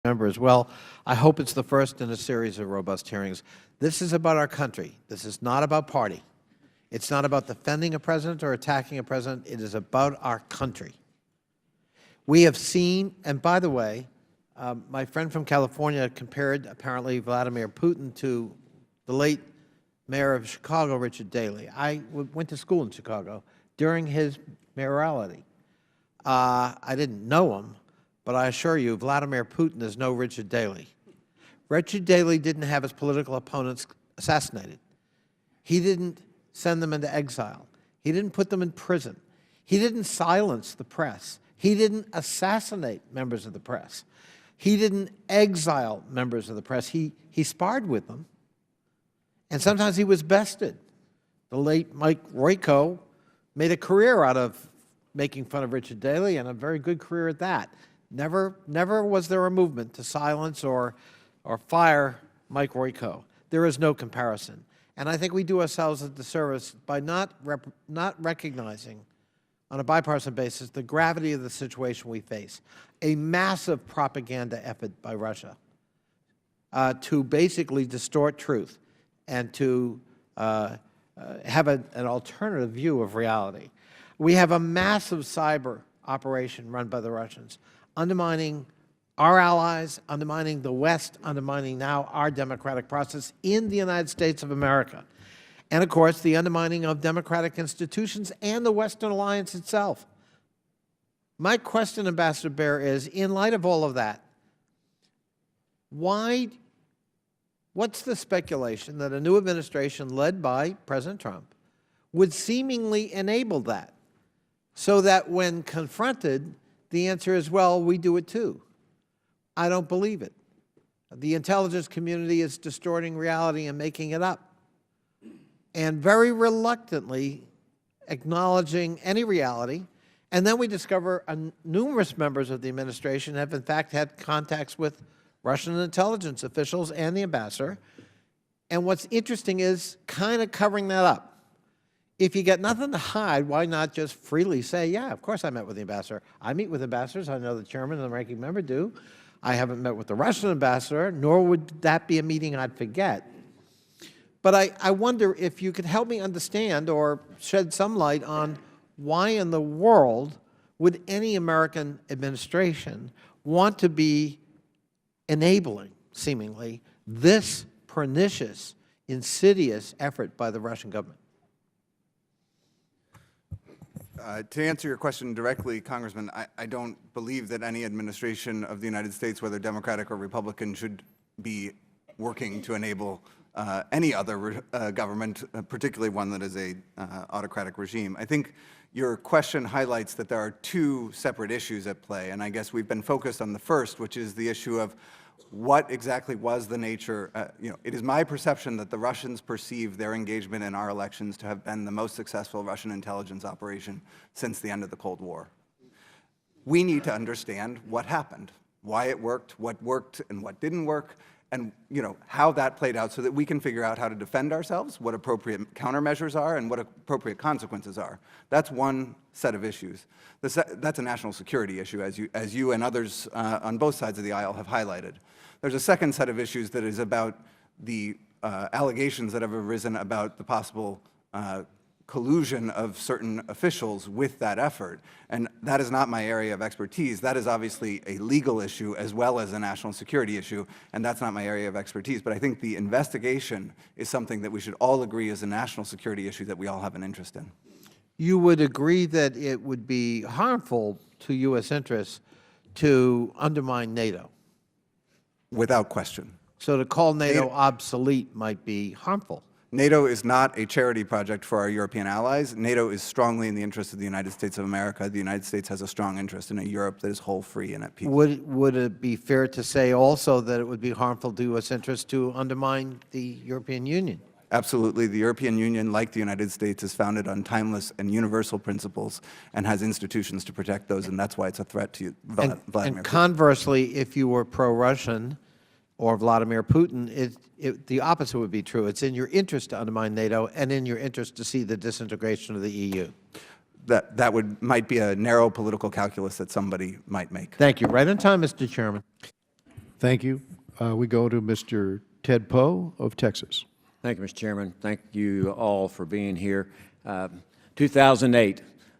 member as well. I hope it's the first in a series of robust hearings. This is about our country. This is not about party. It's not about defending a president or attacking a president. It is about our country. We have seen, and by the way, my friend from California compared apparently Vladimir Putin to the late mayor of Chicago, Richard Daley. I went to school in Chicago during his mayoralty. I didn't know him, but I assure you, Vladimir Putin is no Richard Daley. Richard Daley didn't have his political opponents assassinated. He didn't send them into exile. He didn't put them in prison. He didn't silence the press. He didn't assassinate members of the press. He didn't exile members of the press. He sparred with them. And sometimes he was bested. The late Mike Royko made a career out of making fun of Richard Daley, and a very good career at that. Never was there a movement to silence or fire Mike Royko. There is no comparison. And I think we do ourselves a disservice by not recognizing on a bipartisan basis the gravity of the situation we face. A massive propaganda effort by Russia to basically distort truth and to have an alternative view of reality. We have a massive cyber operation run by the Russians, undermining our allies, undermining the West, undermining now our democratic process in the United States of America. And of course, the undermining of democratic institutions and the Western alliance itself. My question, Ambassador Baer, is, in light of all of that, what's the speculation that a new administration led by President Trump would seemingly enable that, so that when confronted, the answer is, well, we do it too? I don't believe it. The intelligence community is distorting reality and making it up, and very reluctantly acknowledging any reality. And then we discover numerous members of the administration have in fact had contacts with Russian intelligence officials and the ambassador. And what's interesting is kind of covering that up. If you got nothing to hide, why not just freely say, yeah, of course I met with the ambassador. I meet with ambassadors. I know the chairman and the ranking member do. I haven't met with the Russian ambassador, nor would that be a meeting I'd forget. But I wonder if you could help me understand or shed some light on why in the world would any American administration want to be enabling, seemingly, this pernicious, insidious effort by the Russian government? To answer your question directly, Congressman, I don't believe that any administration of the United States, whether Democratic or Republican, should be working to enable any other government, particularly one that is an autocratic regime. I think your question highlights that there are two separate issues at play, and I guess we've been focused on the first, which is the issue of what exactly was the nature. It is my perception that the Russians perceive their engagement in our elections to have been the most successful Russian intelligence operation since the end of the Cold War. We need to understand what happened, why it worked and what didn't work, and how that played out, so that we can figure out how to defend ourselves, what appropriate countermeasures are, and what appropriate consequences are. That's one set of issues. That's a national security issue, as you and others on both sides of the aisle have highlighted. There's a second set of issues that is about the allegations that have arisen about the possible collusion of certain officials with that effort. And that is not my area of expertise. That is obviously a legal issue as well as a national security issue, and that's not my area of expertise. But I think the investigation is something that we should all agree is a national security issue that we all have an interest in. You would agree that it would be harmful to U.S. interests to undermine NATO? Without question. So to call NATO obsolete might be harmful. NATO is not a charity project for our European allies. NATO is strongly in the interest of the United States of America. The United States has a strong interest in a Europe that is whole, free, and at peace. Would it be fair to say also that it would be harmful to U.S. interests to undermine the European Union? Absolutely. The European Union, like the United States, is founded on timeless and universal principles and has institutions to protect those, and that's why it's a threat to Vladimir Putin. And conversely, if you were pro-Russian or Vladimir Putin, the opposite would be true. It's in your interest to undermine NATO and in your interest to see the disintegration of the EU. That might be a narrow political calculus that somebody might make. Thank you. Right on time, Mr. Chairman. Thank you. We go to Mr. Ted Poe of Texas. Thank you, Mr. Chairman. Thank you all for being here. 2008,